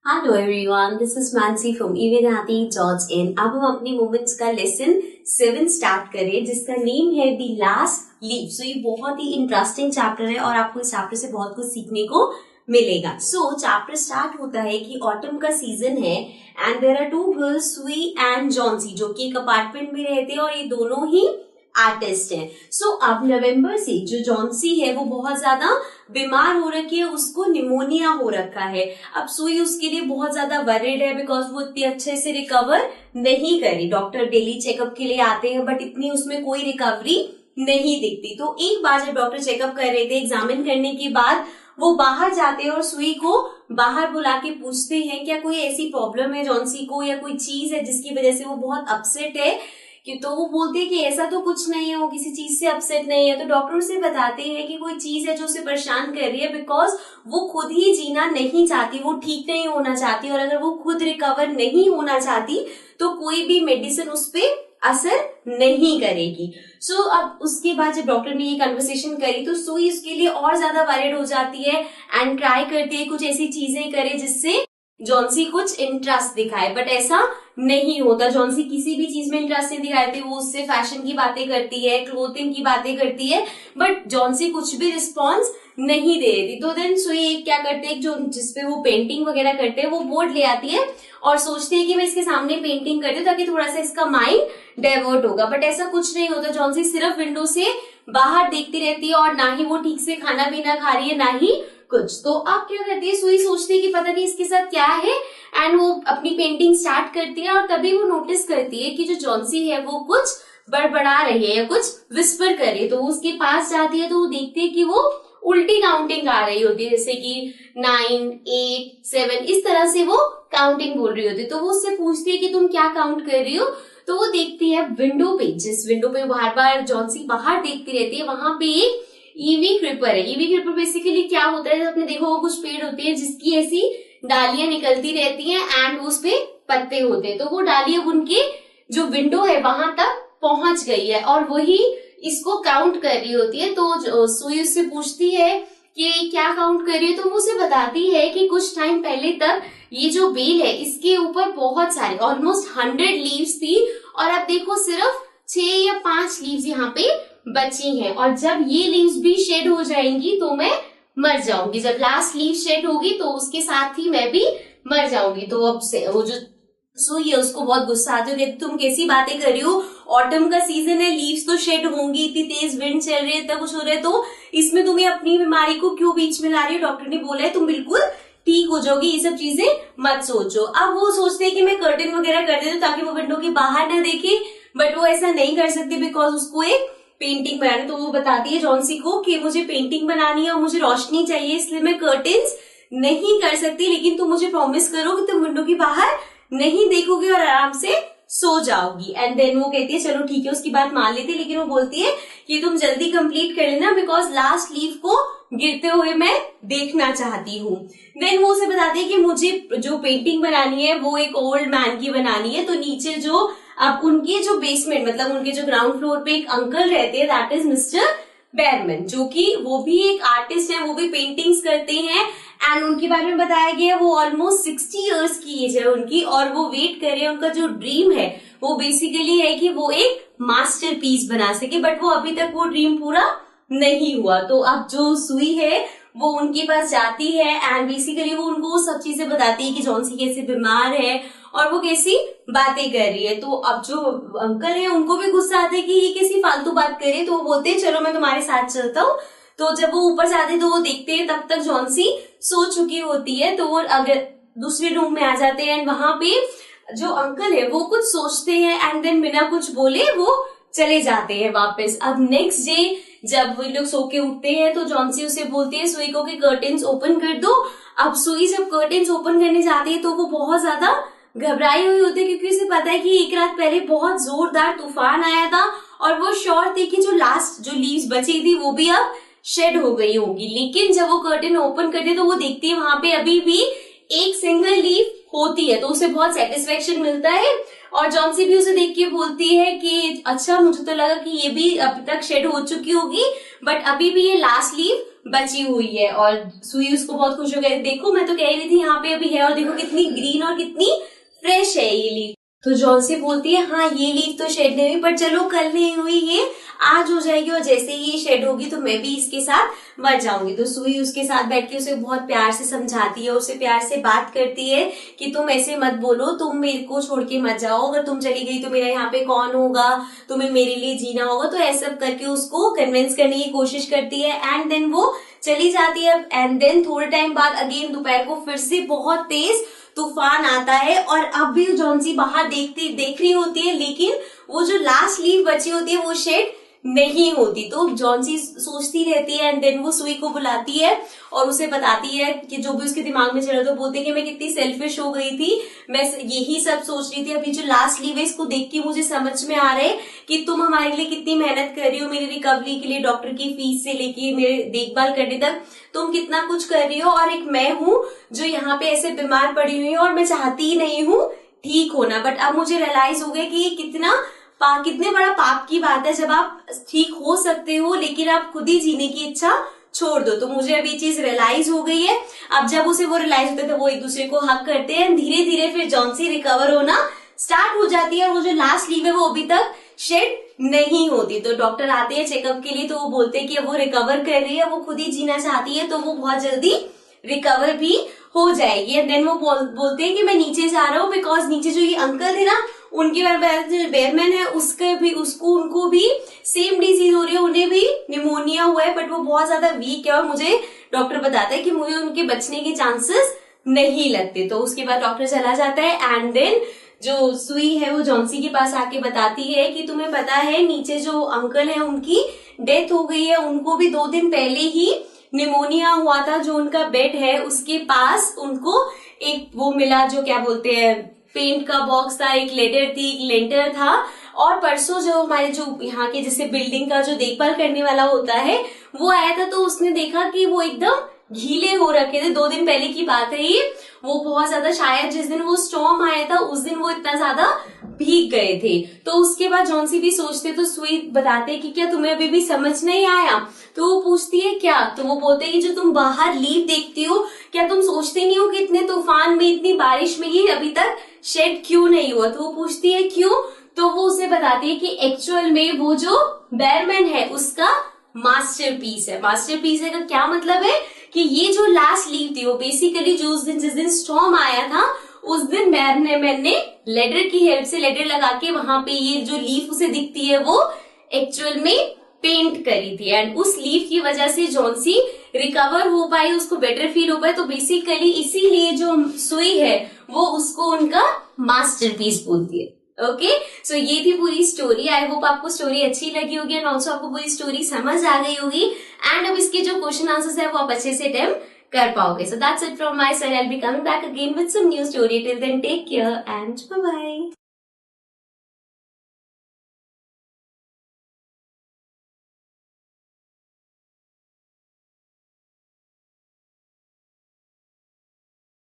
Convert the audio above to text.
Hello everyone, this is Mansi from evenati.in। अब हम अपनी मोमेंट्स का लेसन 7 स्टार्ट करें जिसका नेम है द लास्ट लीफ। सो ये बहुत ही इंटरेस्टिंग चैप्टर है और आपको इस चैप्टर से बहुत कुछ सीखने को मिलेगा। सो चैप्टर स्टार्ट होता है कि ऑटम का सीजन है and there are two girls, Sue and Johnsy, जो कि एक अपार्टमेंट में रहते हैं और ये दोनों ही आर्टिस्ट हैं। सो अब नवंबर से जो जॉन्सी है वो बहुत ज्यादा बीमार हो रखी है, उसको निमोनिया हो रखा है। अब सुई उसके लिए बहुत ज्यादा वरीड है बिकॉज वो इतनी अच्छे से रिकवर नहीं करी। डॉक्टर डेली चेकअप के लिए आते हैं बट इतनी उसमें कोई रिकवरी नहीं दिखती। तो एक बार जब डॉक्टर चेकअप कर रहे थे, एग्जामिन करने के बाद वो बाहर जाते हैं और सुई को बाहर बुला के पूछते हैं क्या कोई ऐसी प्रॉब्लम है जॉन्सी को या कोई चीज है जिसकी वजह से वो बहुत अपसेट है। कि तो वो बोलते हैं कि ऐसा तो कुछ नहीं है, वो किसी चीज से अपसेट नहीं है। तो डॉक्टर उसे बताते हैं कि कोई चीज है जो उसे परेशान कर रही है बिकॉज वो खुद ही जीना नहीं चाहती, वो ठीक नहीं होना चाहती और अगर वो खुद रिकवर नहीं होना चाहती तो कोई भी मेडिसिन उस पर असर नहीं करेगी। सो अब उसके बाद जब डॉक्टर ने ये कन्वर्सेशन करी तो सुई उसके लिए और ज्यादा वरीड हो जाती है एंड ट्राई करती है कुछ ऐसी चीजें करे जिससे जॉन्सी कुछ इंटरेस्ट दिखाए, बट ऐसा नहीं होता। जॉन्सी किसी भी चीज में इंटरेस्ट नहीं दिखाती, वो उससे फैशन की बातें करती है, क्लोथिंग की बातें करती है, बट जॉन्सी कुछ भी रिस्पॉन्स नहीं दे रही। तो देन सुई क्या करते हैं, जो जिसपे वो पेंटिंग वगैरह करते हैं वो बोर्ड ले आती है और सोचती है कि मैं इसके सामने पेंटिंग कर दूं ताकि थोड़ा सा इसका माइंड डाइवर्ट होगा, बट ऐसा कुछ नहीं होता। जॉन्सी सिर्फ विंडो से बाहर देखती रहती है और ना ही वो ठीक से खाना पीना खा रही है ना ही कुछ। तो अब क्या करती है, सुई सोचती है कि पता नहीं इसके साथ क्या है एंड वो अपनी पेंटिंग स्टार्ट करती है और तभी वो नोटिस करती है कि जो जॉन्सी है वो कुछ बड़बड़ा रही है या कुछ विस्पर कर रही है। तो वो उसके पास जाती है तो वो देखती है कि वो उल्टी काउंटिंग आ रही होती है, जैसे कि 9, 8, 7 इस तरह से वो काउंटिंग बोल रही होती है। तो वो उससे पूछती है कि तुम क्या काउंट कर रही हो। तो वो देखती है विंडो पे, जिस विंडो पे बार बार जॉन्सी बाहर देखती रहती है, वहां पे एक ईवी क्रिपर है। ईवी क्रिपर बेसिकली क्या होता है, आपने देखो वो कुछ पेड़ होते हैं जिसकी ऐसी डालियां निकलती रहती हैं एंड उस पे पत्ते होते हैं। तो वो डाली अब उनके जो विंडो है वहां तक पहुंच गई है और वही इसको काउंट कर रही होती है। तो सुई उससे पूछती है कि क्या काउंट कर रही है, तो वो उसे बताती है कि कुछ टाइम पहले तक ये जो बेल है इसके ऊपर बहुत सारे ऑलमोस्ट 100 लीव्स थी और अब देखो सिर्फ 6 या 5 लीव्स यहाँ पे बची हैं और जब ये लीव्स भी शेड हो जाएंगी तो मैं मर जाऊंगी। जब लास्ट लीव शेड होगी तो उसके साथ ही मैं भी मर जाऊंगी। तो अब से वो जो सुई है उसको बहुत गुस्सा आती है, तुम कैसी बातें कर रही हो, ऑटम का सीजन है, लीव्स तो शेड होंगी, इतनी तेज विंड चल रही है, इतना कुछ हो रहा है, तो इसमें तुम्हें अपनी बीमारी को क्यों बीच में ला रही हो। डॉक्टर ने बोला है तुम बिल्कुल ठीक हो जाओगी, ये सब चीजें मत सोचो। अब वो सोचते हैं कि मैं कर्टन वगैरह कर देती ताकि वो विंडो के बाहर ना देखे, बट वो ऐसा नहीं कर सकती बिकॉज उसको एक पेंटिंग बनानी। तो वो बताती है जॉन्सी को कि मुझे पेंटिंग बनानी है और मुझे रोशनी चाहिए, इसलिए मैं कर्टेन्स नहीं कर सकती, लेकिन तुम मुझे प्रॉमिस करो कि तुम विंडो के बाहर नहीं देखोगे और आराम से सो जाओगी। एंड देन वो कहती है चलो ठीक है, उसकी बात मान लेती है, लेकिन वो बोलती है कि तुम जल्दी कंप्लीट कर लेना बिकॉज लास्ट लीव को गिरते हुए मैं देखना चाहती हूँ। देन वो उसे बताती है कि मुझे जो पेंटिंग बनानी है वो एक ओल्ड मैन की बनानी है। तो नीचे जो अब उनके जो बेसमेंट मतलब उनके जो ग्राउंड फ्लोर पे एक अंकल रहते हैं, दैट इज मिस्टर बेरमन, जो कि वो भी एक आर्टिस्ट है, वो भी पेंटिंग्स करते हैं एंड उनके बारे में बताया गया है वो ऑलमोस्ट 60 इयर्स की एज है उनकी और वो वेट कर रहे हैं। उनका जो ड्रीम है वो बेसिकली है कि वो एक मास्टरपीस बना सके, बट वो अभी तक वो ड्रीम पूरा नहीं हुआ। तो अब जो सुई है वो उनके पास जाती है एंड बेसिकली वो उनको सब चीजें बताती है कि जॉन्सी कैसे बीमार है और वो कैसी बातें कर रही है। तो अब जो अंकल है उनको भी गुस्सा आता है कि ये कैसी फालतू बात कर रही है, तो वो बोलते हैं चलो मैं तुम्हारे साथ चलता हूँ। तो जब वो ऊपर जाते हैं तो वो देखते हैं तब तक जॉन्सी सो चुकी होती है। तो वो अगर दूसरे रूम में आ जाते हैं एंड वहां पे जो अंकल है वो कुछ सोचते हैं एंड देन बिना कुछ बोले वो चले जाते हैं वापस। अब नेक्स्ट डे जब वो लोग सो के उठते हैं तो जॉन्सी उसे बोलती है सुई को कि कर्टेन्स ओपन कर दो। अब सुई जब कर्टेन्स ओपन करने जाती है तो वो बहुत ज्यादा घबराई हुई होती है क्योंकि उसे पता है कि एक रात पहले बहुत जोरदार तूफान आया था और वो श्योर थी कि जो लास्ट जो लीव्स बची थी वो भी अब शेड हो गई होगी। लेकिन जब वो कर्टेन ओपन करती है तो वो देखती है वहां पे अभी भी एक सिंगल लीव होती है, तो उसे बहुत सेटिस्फेक्शन मिलता है और जॉन्सी भी उसे देख के बोलती है कि अच्छा मुझे तो लगा कि ये भी अभी तक शेड हो चुकी होगी बट अभी भी ये लास्ट लीव बची हुई है। और सुई उसको बहुत खुश हो गई, देखो मैं तो कह रही थी यहाँ पे अभी है, और देखो कितनी ग्रीन और कितनी फ्रेश है ये लीफ। तो जॉन्सी बोलती है हाँ ये लीफ तो शेड नहीं हुई, पर चलो कल नहीं हुई, ये आज हो जाएगी, और जैसे ही ये शेड होगी तो मैं भी इसके साथ मर जाऊंगी। तो सुई उसके साथ बैठ के उसे बहुत प्यार से समझाती है, उसे प्यार से बात करती है कि तुम ऐसे मत बोलो, तुम मेरे को छोड़ के मत जाओ, अगर तुम चली गई तो मेरा यहाँ पे कौन होगा, तुम्हें मेरे लिए जीना होगा। तो ऐसा करके उसको कन्विंस करने की कोशिश करती है, एंड देन वो चली जाती है। एंड देन थोड़े टाइम बाद अगेन दोपहर को फिर से बहुत तेज तूफान आता है, और अब भी जॉन्सी बाहर देख रही होती है, लेकिन वो जो लास्ट लीफ बची होती है वो शेड नहीं होती। तो जॉन्सी सोचती रहती है, एंड देन वो सुई को बुलाती है और उसे बताती है कि जो भी उसके दिमाग में चल रहा था। तो बोलते हैं कि मैं कितनी सेल्फिश हो गई थी, मैं यही सब सोच रही थी, अभी जो लास्ट लीव है इसको देख के मुझे समझ में आ रहा है कि तुम हमारे लिए कितनी मेहनत कर रही हो, मेरी रिकवरी के लिए, डॉक्टर की फीस से लेके मेरे देखभाल करने तक तुम कितना कुछ कर रही हो, और एक मैं हूँ जो यहाँ पे ऐसे बीमार पड़ी हुई हूँ और मैं चाहती ही नहीं हूँ ठीक होना। बट अब मुझे रियलाइज हो गया कि ये कितने बड़ा पाप की बात है जब आप ठीक हो सकते हो लेकिन आप खुद ही जीने की इच्छा छोड़ दो। तो मुझे अब ये चीज रियलाइज हो गई है। अब जब उसे वो रियलाइज होता है तो वो एक दूसरे को हक करते हैं, धीरे धीरे फिर जॉन्सी रिकवर होना स्टार्ट हो जाती है, और वो जो लास्ट लीव है वो अभी तक शेड नहीं होती। तो डॉक्टर आते हैं चेकअप के लिए, तो वो बोलते हैं कि वो रिकवर कर रही है, वो खुद ही जीना चाहती है, तो वो बहुत जल्दी रिकवर भी हो जाएगी। एंड देन वो बोलते हैं कि मैं नीचे जा रहा हूँ, बिकॉज नीचे जो ये अंकल थे ना उनके बेयरमैन है उनको भी सेम डिजीज हो रही है, उन्हें भी निमोनिया हुआ है, बट वो बहुत ज्यादा वीक है, और मुझे डॉक्टर बताता है कि मुझे उनके बचने के चांसेस नहीं लगते। तो उसके बाद डॉक्टर चला जाता है, एंड देन जो सुई है वो जॉन्सी के पास आके बताती है कि तुम्हें पता है नीचे जो अंकल है उनकी डेथ हो गई है, उनको भी 2 दिन पहले ही निमोनिया हुआ था। जो उनका बेड है उसके पास उनको एक वो मिला, जो क्या बोलते हैं, पेंट का बॉक्स था, एक लेटर थी, एक लेंटर था, और परसों जो हमारे जो यहाँ के जैसे बिल्डिंग का जो देखभाल करने वाला होता है वो आया था, तो उसने देखा कि वो एकदम गीले हो रखे थे। 2 दिन पहले की बात है ये, वो बहुत ज्यादा, शायद जिस दिन वो स्टॉर्म आया था उस दिन वो इतना ज्यादा भीग गए थे। तो उसके बाद जॉन्सी भी सोचते, तो स्वीट बताते कि क्या तुम्हें अभी भी समझ नहीं आया। तो वो पूछती है क्या, तो वो बोलते हैं कि जो तुम बाहर लीव देखती हो, क्या तुम सोचते नहीं हो कि इतने तूफान में, इतनी बारिश में ये अभी तक शेड क्यों नहीं हुआ। तो वो पूछती है क्यों, तो वो उसे बताती है कि एक्चुअल में वो जो बेयरमैन है उसका मास्टरपीस है। मास्टरपीस है का क्या मतलब है कि ये जो लास्ट लीव थी वो बेसिकली जो जिस दिन स्टॉर्म आया था उस दिन बेयरमैन ने लेडर की हेल्प से, लेडर लगा के वहां पे ये जो लीफ उसे दिखती है वो एक्चुअल में पेंट करी थी, एंड उस लीफ की वजह से जॉन्सी रिकवर हो पाई, उसको बेटर फील हो पाए। तो बेसिकली इसीलिए जो सुई है वो उसको उनका मास्टरपीस बोलती है। ओके, सो ये थी पूरी स्टोरी। आई होप आपको स्टोरी अच्छी लगी होगी, एंड ऑल्सो आपको पूरी स्टोरी समझ आ गई होगी, एंड अब इसके जो क्वेश्चन आंसर्स है वो आप अच्छे से अटेम्प्ट कर पाओगे। So that's it from my side. I will be coming back again with some new story. Till then take care and bye bye.